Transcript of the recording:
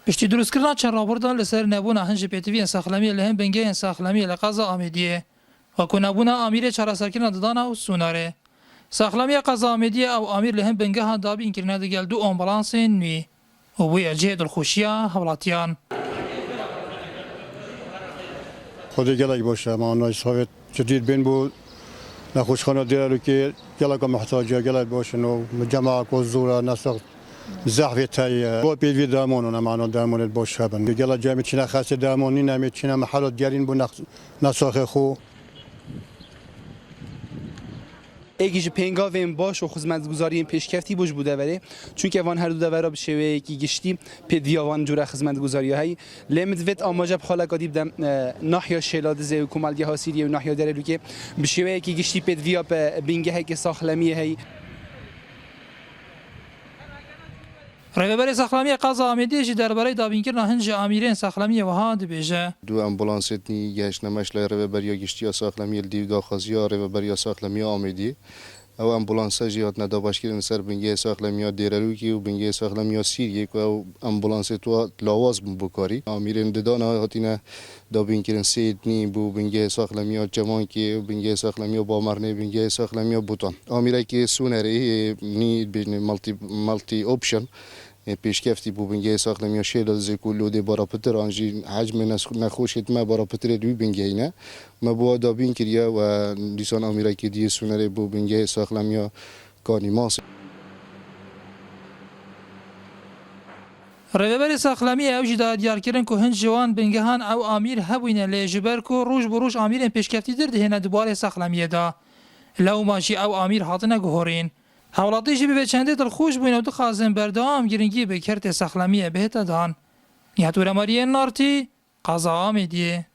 پشتی دروست کردن چند راپورتان لسر نبونا هنج پیتوی ساخلمی لهم بنگه ساخلمی لقضا آمیدیه و که نبونا آمیر چراسرکرنا ددانا و سوناره. ساخلمی قضا آمیدیه او آمیر لهم بنگه ها دابین کرنه دگل دو آمبولانس نوی و بوی اجه دلخوشیه حولاتیان. خودی گلک باشه ما نایساوت جدید بین بود نخوشخانه دیرو که گلک محتاجه گلک باشن و جماعت و زورا نسخ زحفی تایی با پیوی درمانونه معنا درمانت باشه بن گلک جمعی چنه خاص درمانی نمی چنه محلات گرین بو نسخ خو ایگیج پنگاویم باش و خدمتگزاری پیشکفتی بوش بوده ولی چون که وان هر دو دورا به شوی کی گشتی پدیاوان جوره خدمتگزاری های لمد وت آماجب خاله قدیب دم ناحیه شلاد زی و کمالگه ها سیریه و ناحیه درلو که به شوی کی گشتی پدیا به بینگه که ساخلمی هی رهبر ساخلمی قضا آمیدیه جی درباره دابین کرنا هنج آمیرین ساخلمی و ها دبیجه. دو امبولانسیتنی گشت نمایش لایره بریا گشتی ساخلمی دیوگا خازیا رو بریا ساخلمی آمیدی. او امبولانس جیات ندابش کردن سر بنگه ساخلمی دیرروکی و بنگه ساخلمی سیریه که او امبولانس تو لوازم بکاری. آمیرین ددانا هاتینا دابین کردن سیدنی بو بنگه ساخلمی جوان که بنگه ساخلمی با مرنه بنگه ساخلمی بوتان. آمیره که سونره نی بین مالتی اوپشن. پیشکفتی بو بنگه ساخلمی شیل زکولو دی بارا پتر آنجی حجم نخوشیت ما بارا پتر دوی بنگه اینه ما بو دابین کریا و دیسان آمیره که دی سونره بو بنگه ساخلمی کانی ماس رهبر ساخلمی اوجی داد دیار کردن که هنج جوان بنگهان او آمیر هبوینه لجبر کو روز بروز آمیرین پیشکفتی درده هنه دوباره ساخلمی دا لو ماشی او آمیر هاتنه گهورین حوالاتی جی به چنده دلخوش بوین و دخوازن بردام گرنگی به کرت ساخلمی بهت دان. نیاتور ماریه نارتی قضا آمیدیه.